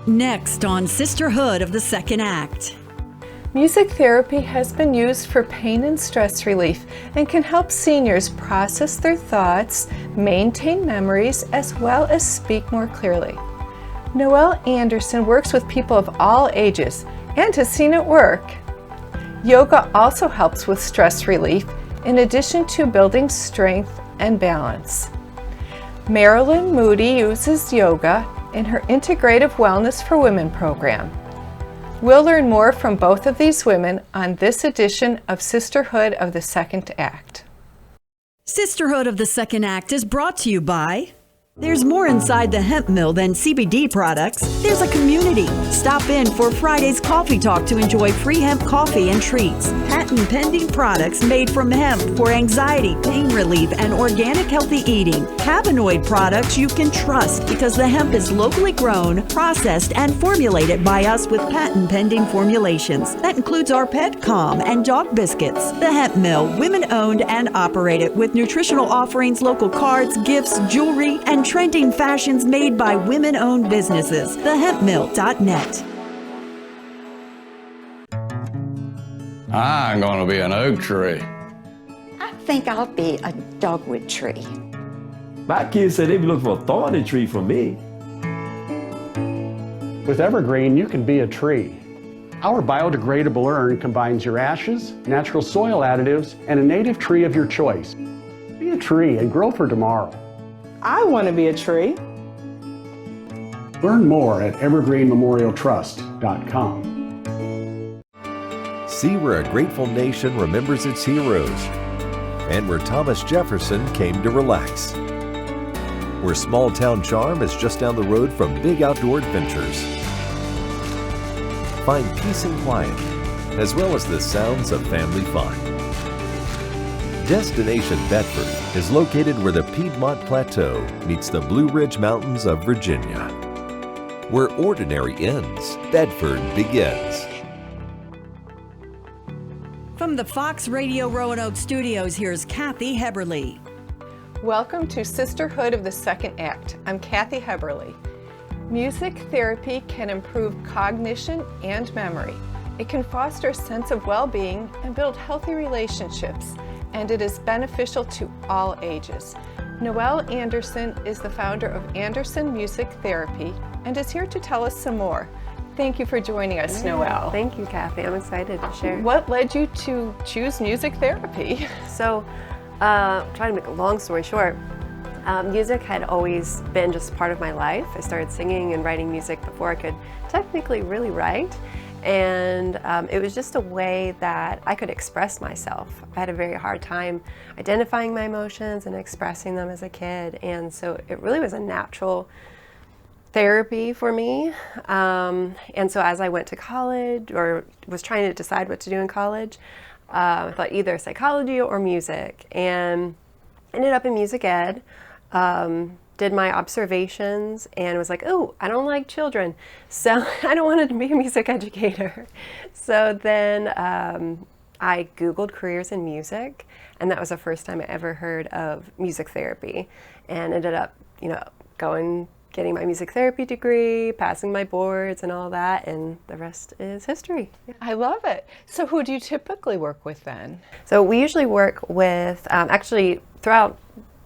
Next on Sisterhood of the Second Act. Music therapy has been used for pain and stress relief and can help seniors process their thoughts, maintain memories, as well as speak more clearly. Noelle Anderson works with people of all ages and has seen it work. Yoga also helps with stress relief in addition to building strength and balance. Marilyn Moody uses yoga in her Integrative Wellness for Women program. We'll learn more from both of these women on this edition of Sisterhood of the Second Act. Sisterhood of the Second Act is brought to you by... There's more inside the hemp mill than CBD products. There's a community. Stop in for Friday's Coffee Talk to enjoy free hemp coffee and treats. Patent pending products made from hemp for anxiety, pain relief, and organic healthy eating. Cannabinoid products you can trust because the hemp is locally grown, processed, and formulated by us with patent pending formulations. That includes our Pet Calm and dog biscuits. The Hemp Mill, women owned and operated with nutritional offerings, local cards, gifts, jewelry, and trending fashions made by women-owned businesses. TheHempMill.net. I'm gonna be an oak tree. I think I'll be a dogwood tree. My kids said they'd be looking for a thorny tree from me. With Evergreen, you can be a tree. Our biodegradable urn combines your ashes, natural soil additives, and a native tree of your choice. Be a tree and grow for tomorrow. I want to be a tree. Learn more at evergreenmemorialtrust.com. See where a grateful nation remembers its heroes, and where Thomas Jefferson came to relax. Where small town charm is just down the road from big outdoor adventures. Find peace and quiet, as well as the sounds of family fun. Destination Bedford is located where the Piedmont Plateau meets the Blue Ridge Mountains of Virginia. Where ordinary ends, Bedford begins. From the Fox Radio Roanoke Studios, here's Kathy Heberly. Welcome to Sisterhood of the Second Act. I'm Kathy Heberly. Music therapy can improve cognition and memory. It can foster a sense of well-being and build healthy relationships, and it is beneficial to all ages. Noelle Anderson is the founder of Anderson Music Therapy and is here to tell us some more. Thank you for joining us, Noelle. Thank you, Kathy. I'm excited to share. What led you to choose music therapy? So, trying to make a long story short, music had always been just part of my life. I started singing and writing music before I could technically really write. And it was just a way that I could express myself. I had a very hard time identifying my emotions and expressing them as a kid, and so it really was a natural therapy for me. And so as I went to college, or was trying to decide what to do in college, I thought either psychology or music, and ended up in music ed. Did my observations and was like, oh, I don't like children, so I don't want to be a music educator. So then I Googled careers in music, and that was the first time I ever heard of music therapy, and ended up, getting my music therapy degree, passing my boards and all that, and the rest is history. Yeah. I love it. So who do you typically work with then? So we usually work with, actually throughout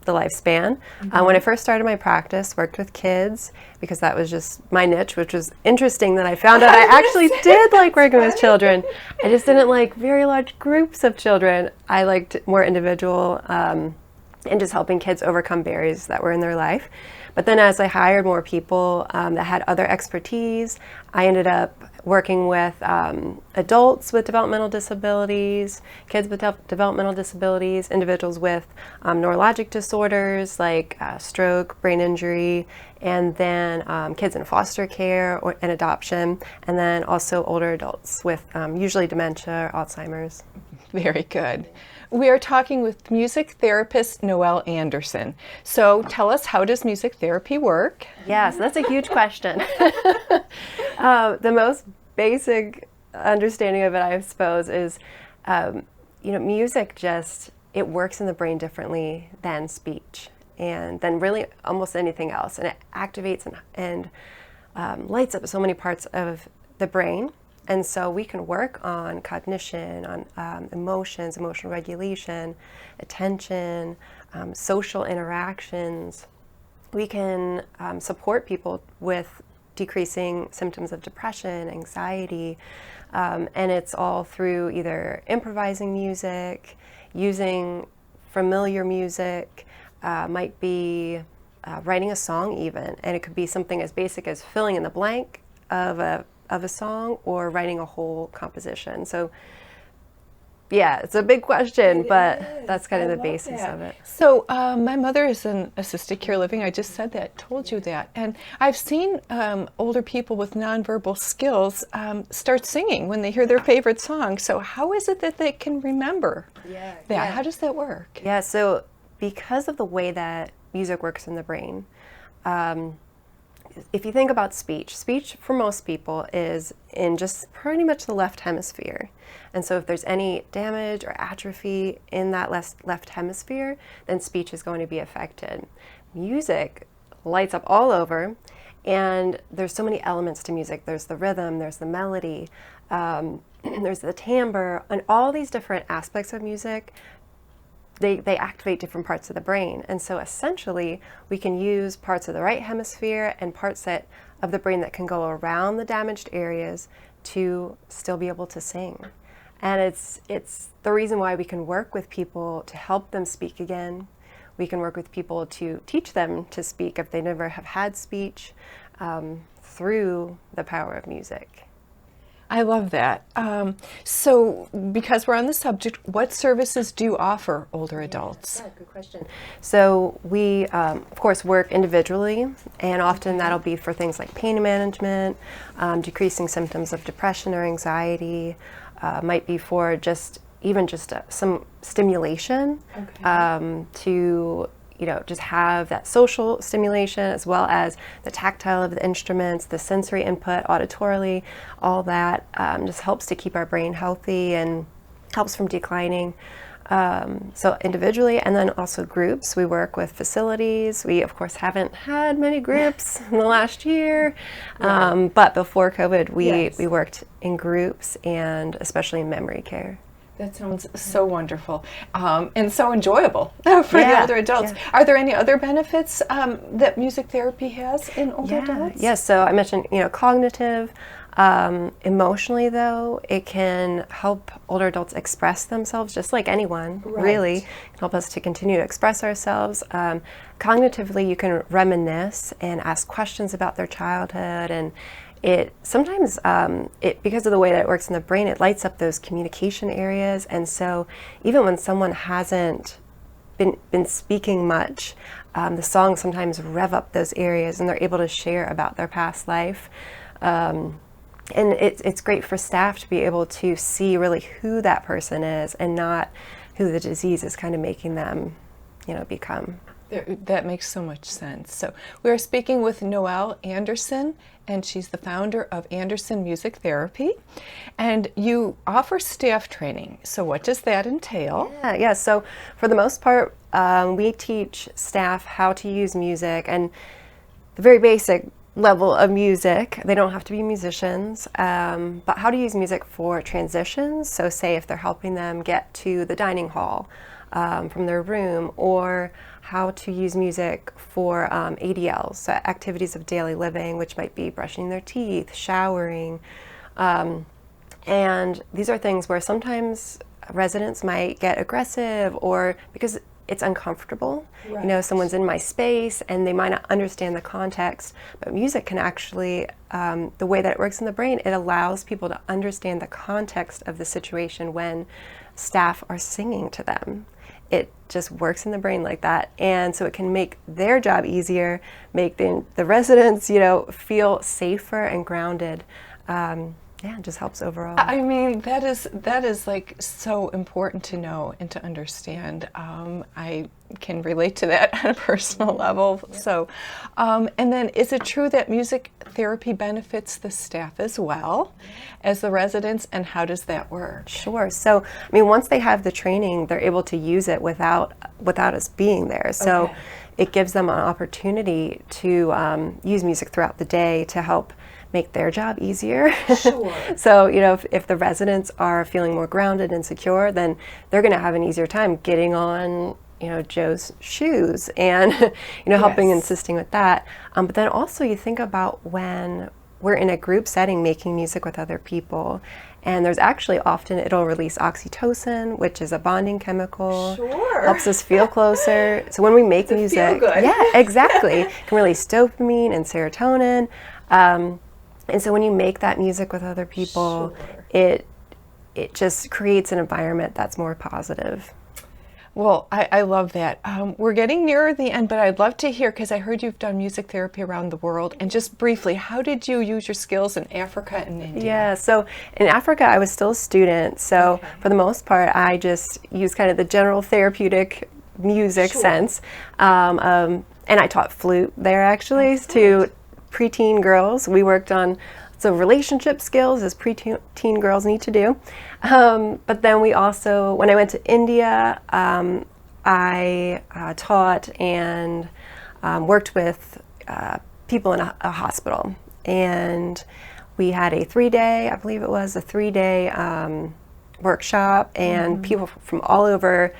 the lifespan. When I first started my practice, worked with kids because that was just my niche, which was interesting that I found out I actually did like working with children. I just didn't like very large groups of children. I liked more individual and just helping kids overcome barriers that were in their life. But then as I hired more people that had other expertise, I ended up working with adults with developmental disabilities, kids with developmental disabilities, individuals with neurologic disorders like stroke, brain injury, and then kids in foster care and adoption, and then also older adults with usually dementia or Alzheimer's. Very good. We are talking with music therapist Noelle Anderson. So tell us, how does music therapy work? Yes, that's a huge question. The most basic understanding of it, I suppose, is music just, it works in the brain differently than speech and than really almost anything else. And it activates and lights up so many parts of the brain. And so we can work on cognition, on emotions, emotional regulation, attention, social interactions. We can support people with decreasing symptoms of depression, anxiety, and it's all through either improvising music, using familiar music, might be writing a song even, and it could be something as basic as filling in the blank of a song or writing a whole composition. So yeah, it's a big question, but that's kind of the basis of it. So my mother is in assisted care living. I just said that, told you that. And I've seen older people with nonverbal skills start singing when they hear their favorite song. So how is it that they can remember that? Yeah. How does that work? Yeah, so because of the way that music works in the brain, if you think about speech for most people is in just pretty much the left hemisphere. And so if there's any damage or atrophy in that left hemisphere, then speech is going to be affected. Music lights up all over, and there's so many elements to music. There's the rhythm, there's the melody, there's the timbre, and all these different aspects of music, they activate different parts of the brain. And so essentially we can use parts of the right hemisphere and parts of the brain that can go around the damaged areas to still be able to sing. And it's the reason why we can work with people to help them speak again. We can work with people to teach them to speak if they never have had speech, through the power of music. I love that. So because we're on the subject, what services do you offer older adults? Yeah, good question. So we, of course, work individually, and often that'll be for things like pain management, decreasing symptoms of depression or anxiety, might be for just some stimulation, to just have that social stimulation as well as the tactile of the instruments, the sensory input auditorily, all that just helps to keep our brain healthy and helps from declining. So individually, and then also groups. We work with facilities. We, of course, haven't had many groups in the last year, but before COVID, we worked in groups and especially in memory care. That sounds so wonderful and so enjoyable for the older adults. Yeah. Are there any other benefits that music therapy has in older adults? Yes, so I mentioned, cognitive. Emotionally, though, it can help older adults express themselves just like anyone, really. It can help us to continue to express ourselves. Cognitively, you can reminisce and ask questions about their childhood, and it sometimes, because of the way that it works in the brain, it lights up those communication areas. And so even when someone hasn't been speaking much, the songs sometimes rev up those areas and they're able to share about their past life. And it's great for staff to be able to see really who that person is and not who the disease is kind of making them, become. That makes so much sense. So we are speaking with Noelle Anderson, and she's the founder of Anderson Music Therapy. And you offer staff training. So what does that entail? Yeah. So for the most part, we teach staff how to use music and the very basic level of music. They don't have to be musicians, but how to use music for transitions. So say if they're helping them get to the dining hall from their room, or how to use music for ADLs, so activities of daily living, which might be brushing their teeth, showering. And these are things where sometimes residents might get aggressive, or because it's uncomfortable. Someone's in my space and they might not understand the context, but music can actually, the way that it works in the brain, it allows people to understand the context of the situation when staff are singing to them. It just works in the brain like that. And so it can make their job easier, make the residents, feel safer and grounded. It just helps overall. I mean, that is like so important to know and to understand. I can relate to that on a personal level. Yeah. So, and then is it true that music therapy benefits the staff as well as the residents, and how does that work? Sure. So, I mean, once they have the training, they're able to use it without us being there. So, it gives them an opportunity to use music throughout the day to help make their job easier. Sure. So, you know, if the residents are feeling more grounded and secure, then they're going to have an easier time getting on, you know, Joe's shoes and, you know, helping and assisting with that. But then also you think about when we're in a group setting making music with other people, and there's actually often it'll release oxytocin, which is a bonding chemical. Sure. Helps us feel closer. So when we make music, feel good. yeah, exactly, it can release dopamine and serotonin. And so when you make that music with other people, it just creates an environment that's more positive. Well, I love that. We're getting nearer the end, but I'd love to hear, because I heard you've done music therapy around the world. And just briefly, how did you use your skills in Africa and India? Yeah, so in Africa, I was still a student. So for the most part, I just used kind of the general therapeutic music sense. And I taught flute there, actually, to preteen girls. We worked on relationship skills, as preteen girls need to do. But then we also, when I went to India, I taught and worked with people in a hospital. And we had a 3-day, I believe it was a 3-day workshop, and people from all over,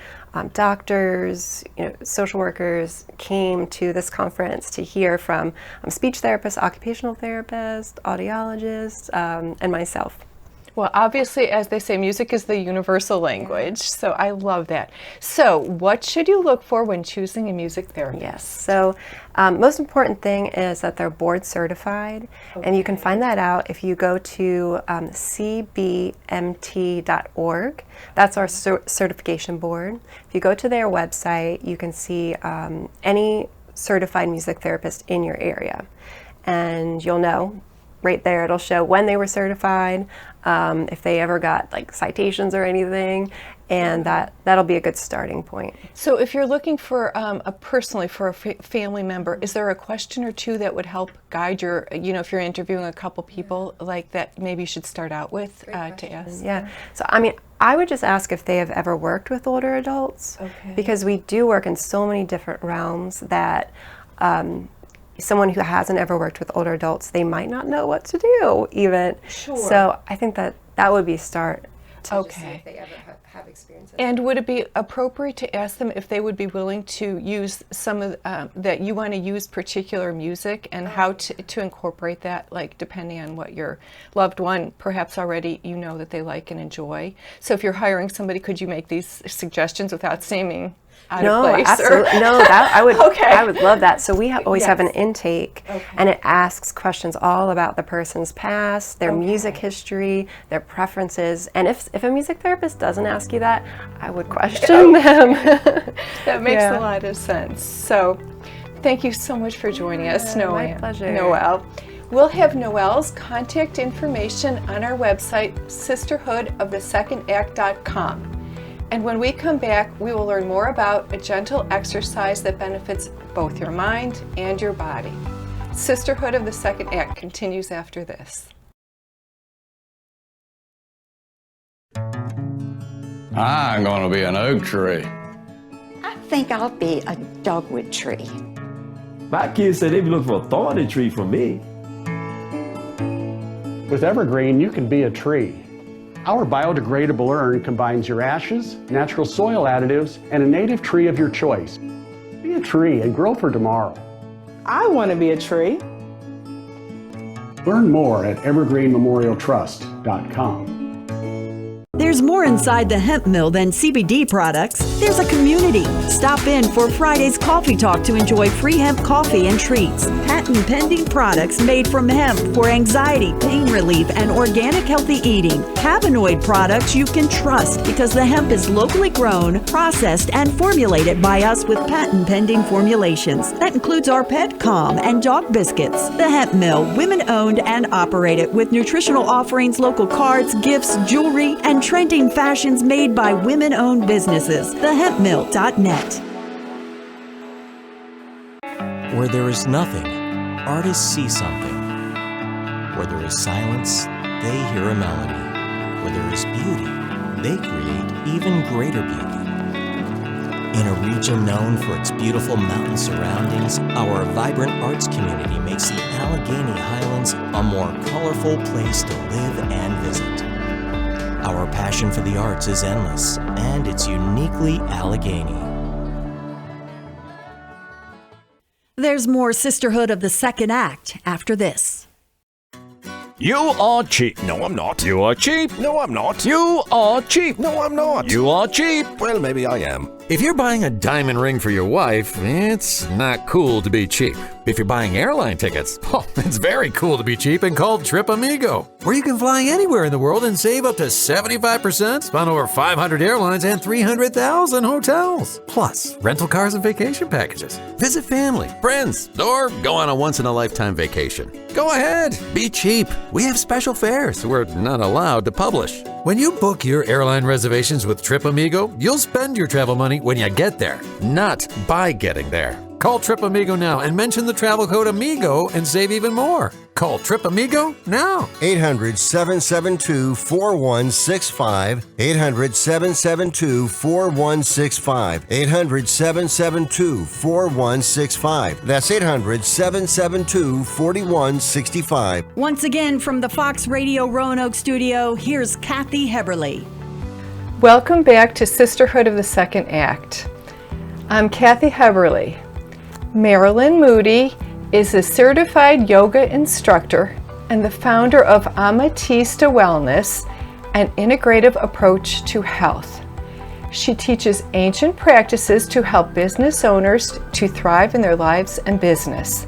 doctors, you know, social workers, came to this conference to hear from speech therapists, occupational therapists, audiologists, and myself. Well, obviously, as they say, music is the universal language, so I love that. So what should you look for when choosing a music therapist? Yes, so most important thing is that they're board certified, and you can find that out if you go to cbmt.org. That's our certification board. If you go to their website, you can see any certified music therapist in your area, and you'll know right there. It'll show when they were certified, if they ever got like citations or anything, and that'll be a good starting point. So if you're looking for personally for a family member, is there a question or two that would help guide your, you know, if you're interviewing a couple people like that, maybe you should start out with to ask? Yeah, so I mean, I would just ask if they have ever worked with older adults, because we do work in so many different realms that someone who hasn't ever worked with older adults, they might not know what to do even. Sure. So I think that would be a start to just see if they ever have experience. And would it be appropriate to ask them if they would be willing to use some of that you want to use particular music, and how to incorporate that, like depending on what your loved one perhaps already you know that they like and enjoy. So if you're hiring somebody, could you make these suggestions without seeming out of place? Absolutely. No, I would. I would love that. So we always have an intake, and it asks questions all about the person's past, their music history, their preferences, and if a music therapist doesn't ask you that, I would question them. That makes a lot of sense. So thank you so much for joining us, Noelle. My pleasure. Noelle. We'll have Noelle's contact information on our website, sisterhoodofthesecondAct.com. And when we come back, we will learn more about a gentle exercise that benefits both your mind and your body. Sisterhood of the Second Act continues after this. I'm going to be an oak tree. I think I'll be a dogwood tree. My kids say they be looking for a thorny tree from me. With Evergreen, you can be a tree. Our biodegradable urn combines your ashes, natural soil additives, and a native tree of your choice. Be a tree and grow for tomorrow. I want to be a tree. Learn more at evergreenmemorialtrust.com. There's more inside the hemp mill than CBD products. There's a community. Stop in for Friday's coffee talk to enjoy free hemp coffee and treats. Patent pending products made from hemp for anxiety, pain relief, and organic healthy eating. Cannabinoid products you can trust because the hemp is locally grown, processed, and formulated by us with patent pending formulations. That includes our Pet Calm and dog biscuits. The Hemp Mill, women owned and operated with nutritional offerings, local cards, gifts, jewelry, and trending fashions made by women-owned businesses. TheHempMill.net. Where there is nothing, artists see something. Where there is silence, they hear a melody. Where there is beauty, they create even greater beauty. In a region known for its beautiful mountain surroundings, our vibrant arts community makes the Allegheny Highlands a more colorful place to live and visit. Our passion for the arts is endless, and it's uniquely Allegheny. There's more Sisterhood of the Second Act after this. You are cheap. No, I'm not. You are cheap. No, I'm not. You are cheap. No, I'm not. You are cheap. Well, maybe I am. If you're buying a diamond ring for your wife, it's not cool to be cheap. If you're buying airline tickets, it's very cool to be cheap and called TripAmigo, where you can fly anywhere in the world and save up to 75% on over 500 airlines and 300,000 hotels. Plus, rental cars and vacation packages. Visit family, friends, or go on a once-in-a-lifetime vacation. Go ahead, be cheap. We have special fares we're not allowed to publish. When you book your airline reservations with TripAmigo, you'll spend your travel money when you get there, not by getting there. Call TripAmigo now and mention the travel code AMIGO and save even more. Call TripAmigo now. 800-772-4165. 800-772-4165. 800-772-4165. That's 800-772-4165. Once again, from the Fox Radio Roanoke studio, here's Kathy Heberly. Welcome back to Sisterhood of the Second Act. I'm Kathy Heberly. Marilyn Moody is a certified yoga instructor and the founder of Amatista Wellness, an integrative approach to health. She teaches ancient practices to help business owners to thrive in their lives and business.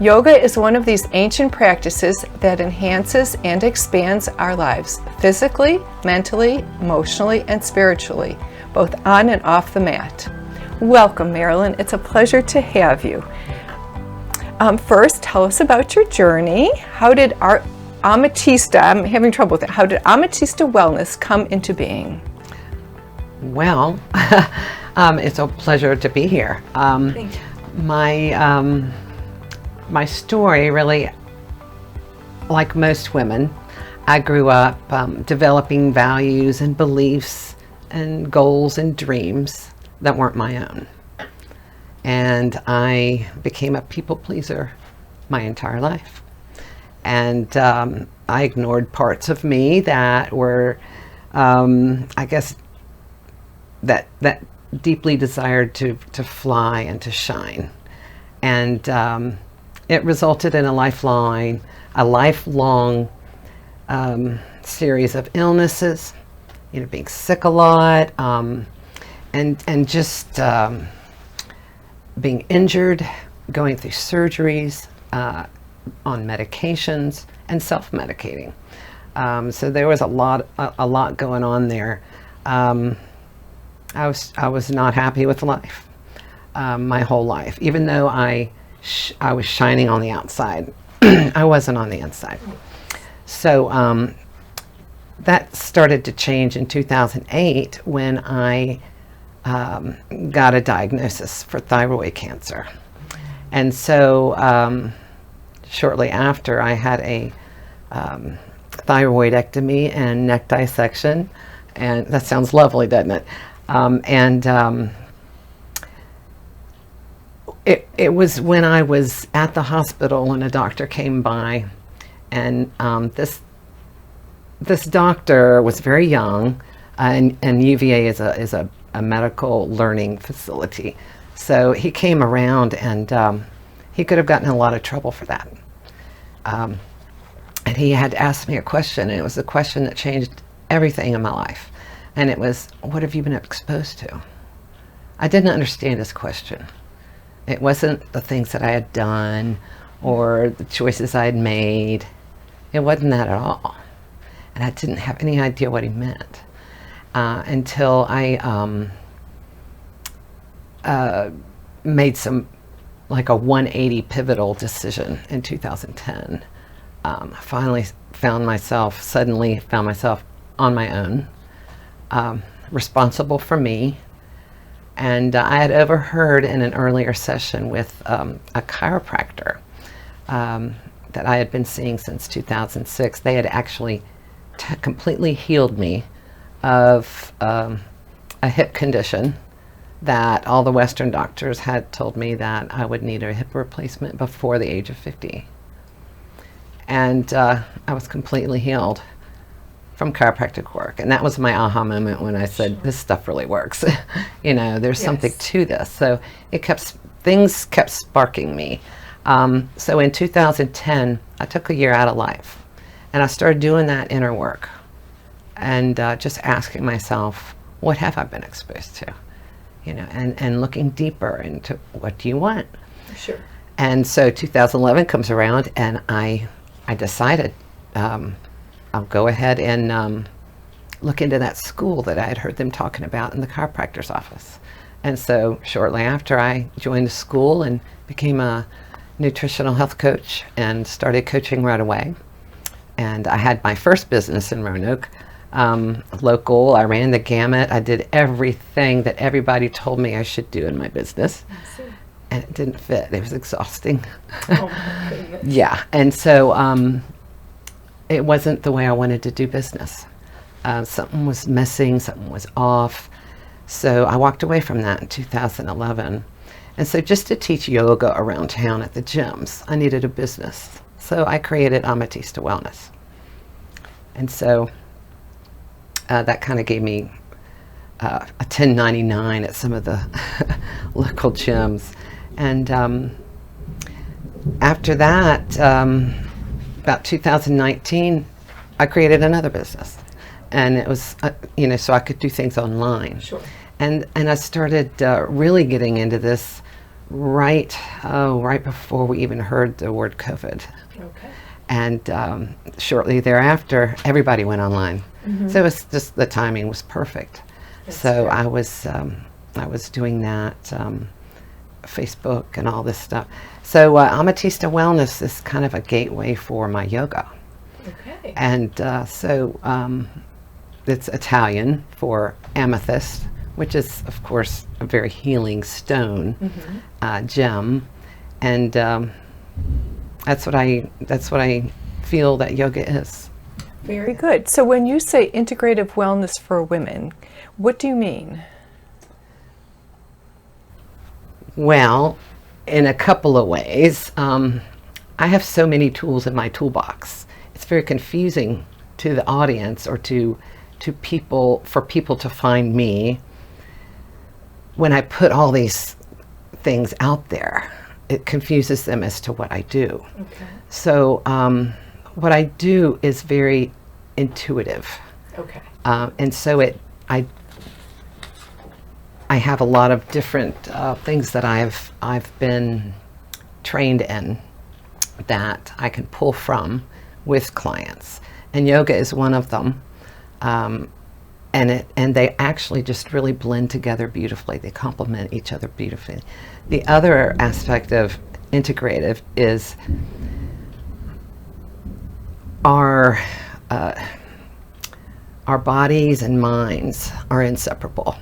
Yoga is one of these ancient practices that enhances and expands our lives physically, mentally, emotionally, and spiritually, both on and off the mat. Welcome, Marilyn. It's a pleasure to have you. First, tell us about your journey. How did our Amatista, I'm having trouble with it, how did Amatista Wellness come into being? Well, it's a pleasure to be here. Thank you. My story really, like most women, I grew up developing values and beliefs and goals and dreams that weren't my own. And I became a people pleaser my entire life. And I ignored parts of me that were, I guess, that deeply desired to fly and to shine. And it resulted in a lifelong series of illnesses, being sick a lot, and just being injured, going through surgeries, on medications, and self-medicating. So there was a lot going on there. I was not happy with life my whole life, even though I was shining on the outside. I wasn't on the inside. So that started to change in 2008 when I got a diagnosis for thyroid cancer. And so shortly after, I had a thyroidectomy and neck dissection, and that sounds lovely, doesn't it? It was when I was at the hospital and a doctor came by, and this doctor was very young, and UVA is a medical learning facility. So he came around, and he could have gotten in a lot of trouble for that. And he had asked me a question, and it was a question that changed everything in my life. And it was, what have you been exposed to? I didn't understand his question. It wasn't the things that I had done or the choices I had made. It wasn't that at all. And I didn't have any idea what he meant until I made like a 180 pivotal decision in 2010. Finally found myself on my own, responsible for me. And I had overheard in an earlier session with a chiropractor that I had been seeing since 2006. They had actually completely healed me of a hip condition that all the Western doctors had told me that I would need a hip replacement before the age of 50. And I was completely healed from chiropractic work. And that was my aha moment when I said, this stuff really works. You know, there's something to this. So things kept sparking me. So in 2010, I took a year out of life. And I started doing that inner work. And just asking myself, what have I been exposed to? You know, and looking deeper into what do you want? Sure. And so 2011 comes around, and I decided I'll go ahead and look into that school that I had heard them talking about in the chiropractor's office. And so shortly after, I joined the school and became a nutritional health coach and started coaching right away. And I had my first business in Roanoke, local. I ran the gamut. I did everything that everybody told me I should do in my business. And it didn't fit. It was exhausting. Oh my goodness. Yeah. And so it wasn't the way I wanted to do business. Something was missing. Something was off. So I walked away from that in 2011. And so just to teach yoga around town at the gyms, I needed a business. So I created Amatista Wellness. And so that kind of gave me a 1099 at some of the local gyms. And after that, about 2019, I created another business. And it was, you know, so I could do things online. Sure. And I started really getting into this right before we even heard the word COVID. Okay. And shortly thereafter, everybody went online. Mm-hmm. So it was just, the timing was perfect. So I was doing that, Facebook and all this stuff. So Amatista Wellness is kind of a gateway for my yoga. Okay. And so it's Italian for amethyst, which is, of course, a very healing stone, gem. And that's what I feel that yoga is. Very good. So when you say integrative wellness for women, what do you mean? Well, in a couple of ways. I have so many tools in my toolbox. It's very confusing to the audience or to people, for people to find me when I put all these things out there. It confuses them as to what I do. Okay. So what I do is very intuitive. Okay. And so I have a lot of different things that I've been trained in that I can pull from with clients, and yoga is one of them. And they actually just really blend together beautifully. They complement each other beautifully. The other aspect of integrative is our bodies and minds are inseparable.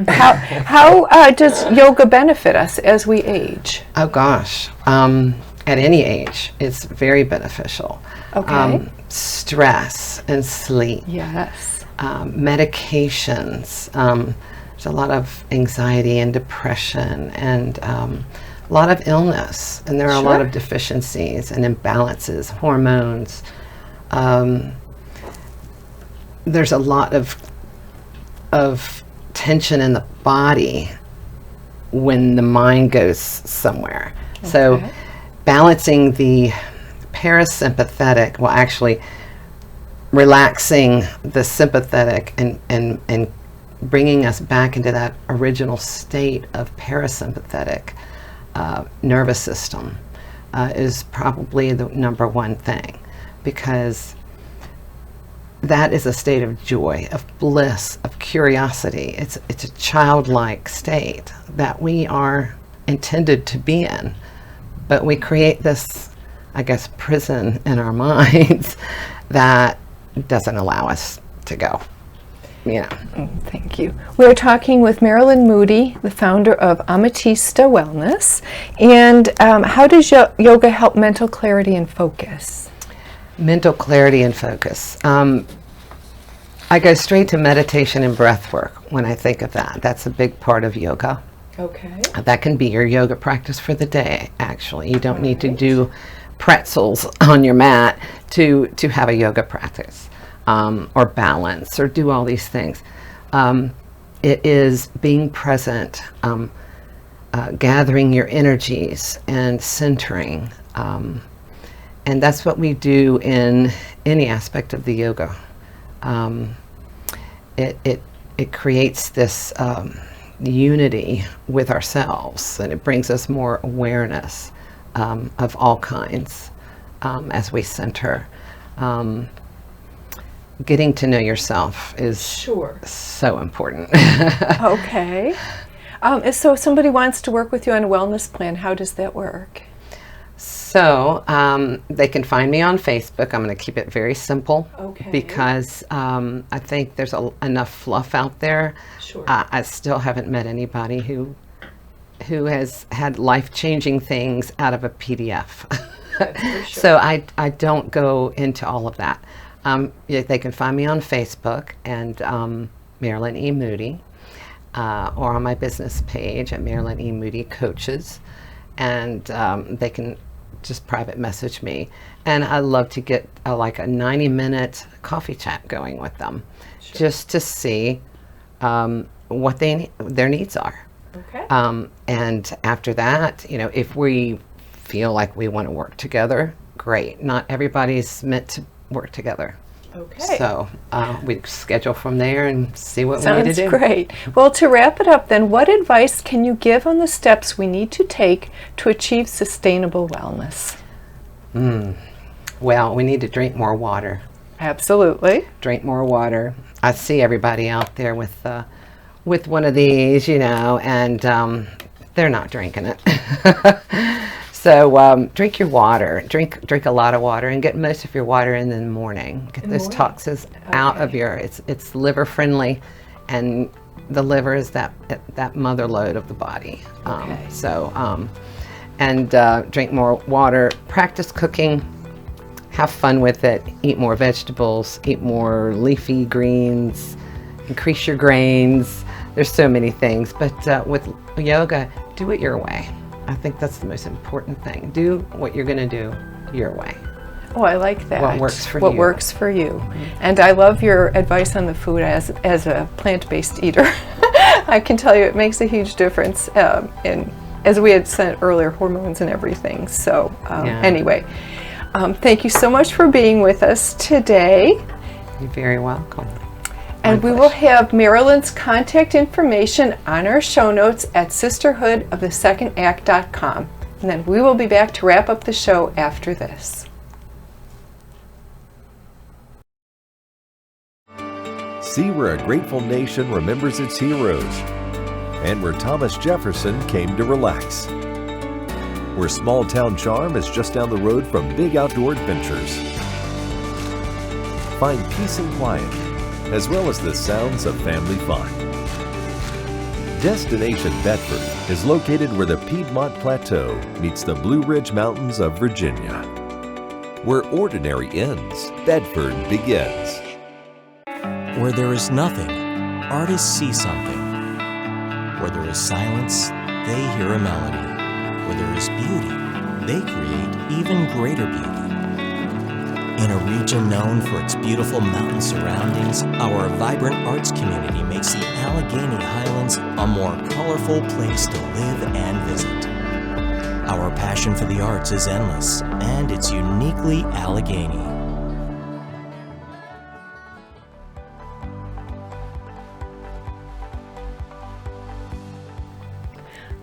How does yoga benefit us as we age? Oh gosh, at any age, it's very beneficial. Okay. Stress and sleep. Yes. Medications. There's a lot of anxiety and depression and a lot of illness, and there are a lot of deficiencies and imbalances, hormones. There's a lot of tension in the body when the mind goes somewhere. Okay. So balancing the parasympathetic, well, actually relaxing the sympathetic and bringing us back into that original state of parasympathetic nervous system is probably the number one thing, because that is a state of joy, of bliss, of curiosity. It's a childlike state that we are intended to be in, but we create this, I guess, prison in our minds that doesn't allow us to go. Yeah. Thank you. We're talking with Marilyn Moody, the founder of Amatista Wellness. And how does yoga help mental clarity and focus? Mental clarity and focus. I go straight to meditation and breath work when I think of that. That's a big part of yoga. Okay. That can be your yoga practice for the day, actually. You don't need to do pretzels on your mat to have a yoga practice, or balance, or do all these things. It is being present, gathering your energies and centering. And that's what we do in any aspect of the yoga. It creates this unity with ourselves, and it brings us more awareness of all kinds as we center. Getting to know yourself is so important. Okay. So if somebody wants to work with you on a wellness plan, how does that work? So they can find me on Facebook. I'm going to keep it very simple, because I think there's enough fluff out there. I still haven't met anybody who has had life-changing things out of a PDF. So I don't go into all of that. They can find me on Facebook and Marilyn E. Moody, or on my business page at Marilyn E. Moody Coaches, and they can just private message me, and I love to get like a 90-minute coffee chat going with them, just to see what their needs are. Okay. And after that, if we feel like we want to work together, great. Not everybody's meant to work together. Okay. So we schedule from there and see what we need to do. Sounds great. Well, to wrap it up then, what advice can you give on the steps we need to take to achieve sustainable wellness? Well, we need to drink more water. Absolutely. Drink more water. I see everybody out there with one of these, and they're not drinking it. So drink your water. Drink a lot of water, and get most of your water in the morning. Get those toxins out of it's liver friendly, and the liver is that mother lode of the body. Drink more water. Practice cooking. Have fun with it. Eat more vegetables. Eat more leafy greens. Increase your grains. There's so many things, but with yoga, do it your way. I think that's the most important thing. Do what you're going to do your way. Oh, I like that. What works for you. What works for you. And I love your advice on the food as a plant-based eater. I can tell you it makes a huge difference in, as we had said earlier, hormones and everything. So anyway, thank you so much for being with us today. You're very welcome. And we will have Marilyn's contact information on our show notes at sisterhoodofthesecondAct.com. And then we will be back to wrap up the show after this. See where a grateful nation remembers its heroes, and where Thomas Jefferson came to relax. Where small town charm is just down the road from big outdoor adventures. Find peace and quiet, as well as the sounds of family fun. Destination Bedford is located where the Piedmont Plateau meets the Blue Ridge Mountains of Virginia. Where ordinary ends, Bedford begins. Where there is nothing, artists see something. Where there is silence, they hear a melody. Where there is beauty, they create even greater beauty. In a region known for its beautiful mountain surroundings, our vibrant arts community makes the Allegheny Highlands a more colorful place to live and visit. Our passion for the arts is endless, and it's uniquely Allegheny.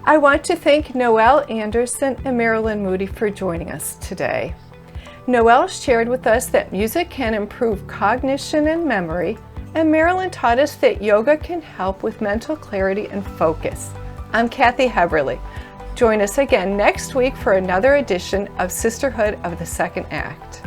I want to thank Noelle Anderson and Marilyn Moody for joining us today. Noelle shared with us that music can improve cognition and memory, and Marilyn taught us that yoga can help with mental clarity and focus. I'm Kathy Heberly. Join us again next week for another edition of Sisterhood of the Second Act.